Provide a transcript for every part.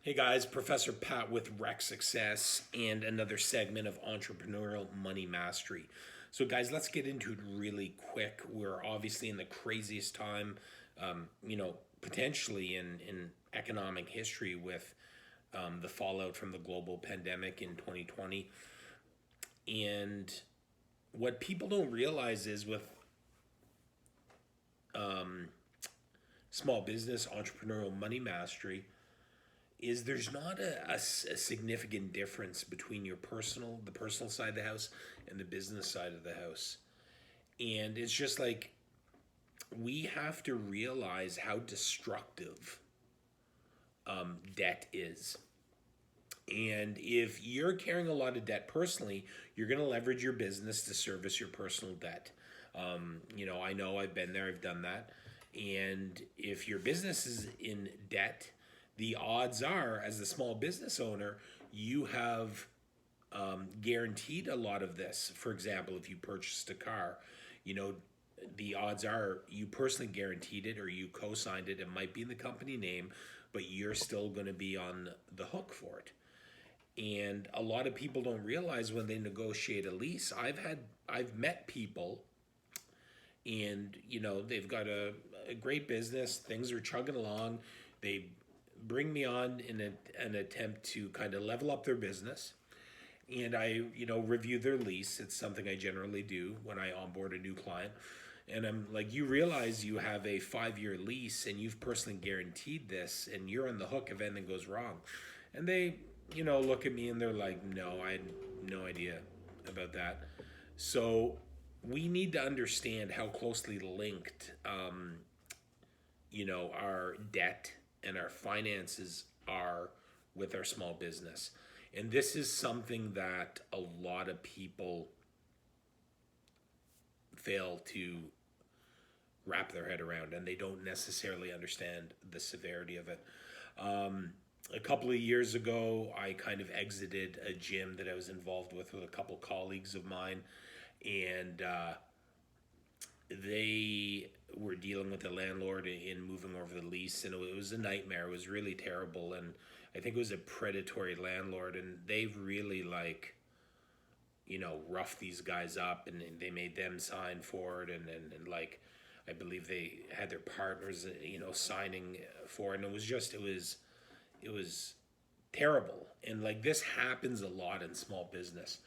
Hey guys, Professor Pat with Rec Success and another segment of Entrepreneurial Money Mastery. So, guys, let's get into it really quick. We're obviously in the craziest time, potentially in economic history with the fallout from the global pandemic in 2020. And what people don't realize is with small business, entrepreneurial money mastery, is there's not a significant difference between the personal side of the house and the business side of the house. And it's just like we have to realize how destructive debt is. And if you're carrying a lot of debt personally, you're going to leverage your business to service your personal debt. I know I've been there, I've done that. And if your business is in debt, the odds are, as the small business owner, you have guaranteed a lot of this. For example, if you purchased a car, the odds are you personally guaranteed it or you co-signed it. It might be in the company name, but you're still going to be on the hook for it. And a lot of people don't realize when they negotiate a lease. I've met people, and they've got a great business. Things are chugging along. They bring me on in an attempt to kind of level up their business, and I review their lease. It's something I generally do when I onboard a new client. And I'm like, you realize you have a 5-year lease and you've personally guaranteed this, and you're on the hook if anything goes wrong. And they look at me and they're like, no, I had no idea about that. So we need to understand how closely linked our debt and our finances are with our small business. And this is something that a lot of people fail to wrap their head around, and they don't necessarily understand the severity of it. A couple of years ago, I kind of exited a gym that I was involved with a couple colleagues of mine, and they were dealing with the landlord in moving over the lease, and it was a nightmare. It was really terrible, and I think it was a predatory landlord, and they've really roughed these guys up, and they made them sign for it, and I believe they had their partners signing for it, and it was terrible. And this happens a lot in small business.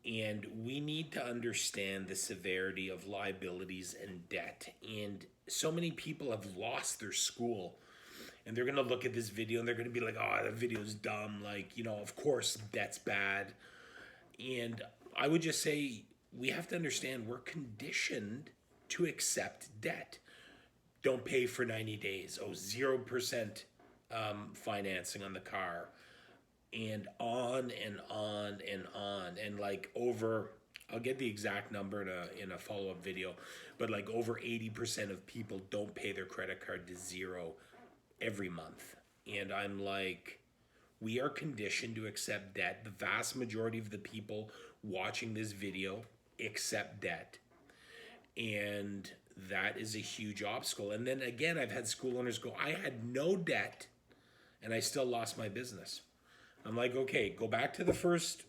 And we need to understand the severity of liabilities and debt. And so many people have lost their school. And they're going to look at this video and they're going to be like, oh, that video's dumb. Of course, debt's bad. And I would just say we have to understand we're conditioned to accept debt. Don't pay for 90 days. Oh, 0% financing on the car. And on and on and on. And I'll get the exact number in a follow-up video, but over 80% of people don't pay their credit card to zero every month. And I'm like, we are conditioned to accept debt. The vast majority of the people watching this video accept debt. And that is a huge obstacle. And then again, I've had school owners go, I had no debt and I still lost my business. I'm like, okay, go back to the first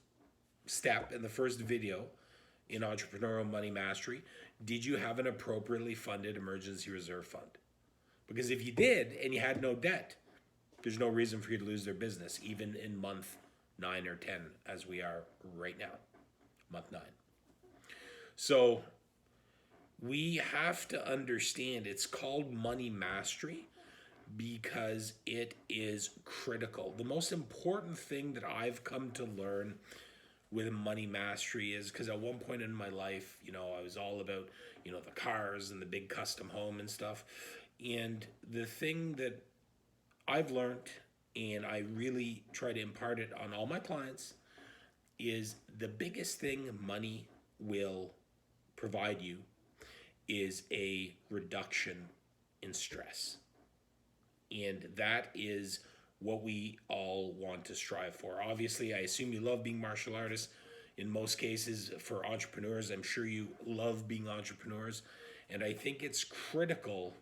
step in the first video in Entrepreneurial Money Mastery. Did you have an appropriately funded emergency reserve fund? Because if you did and you had no debt, there's no reason for you to lose their business, even in month 9 or 10, as we are right now, month 9. So we have to understand it's called money mastery because it is critical. The most important thing that I've come to learn with money mastery is because at one point in my life, I was all about, the cars and the big custom home and stuff. And the thing that I've learned, and I really try to impart it on all my clients, is the biggest thing money will provide you is a reduction in stress. And that is what we all want to strive for. Obviously, I assume you love being martial artists. In most cases, for entrepreneurs, I'm sure you love being entrepreneurs. And I think it's critical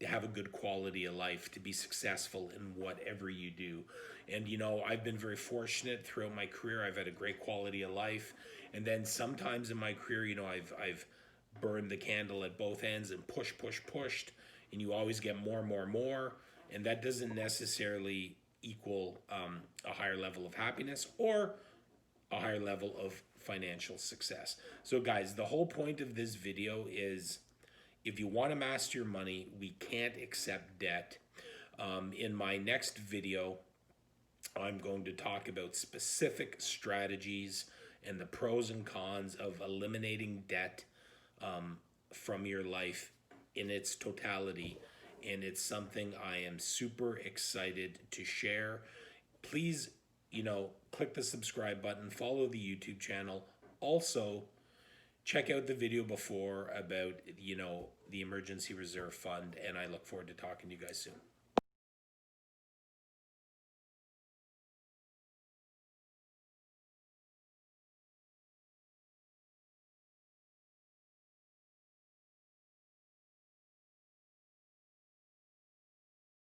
to have a good quality of life, to be successful in whatever you do. And I've been very fortunate throughout my career. I've had a great quality of life, and then sometimes in my career, I've burned the candle at both ends and pushed, and you always get more, and that doesn't necessarily equal a higher level of happiness or a higher level of financial success. So guys, the whole point of this video is, if you want to master your money, we can't accept debt. In my next video, I'm going to talk about specific strategies and the pros and cons of eliminating debt from your life in its totality. And it's something I am super excited to share. Please, click the subscribe button, follow the YouTube channel. Also, check out the video before about, the emergency reserve fund, and I look forward to talking to you guys soon.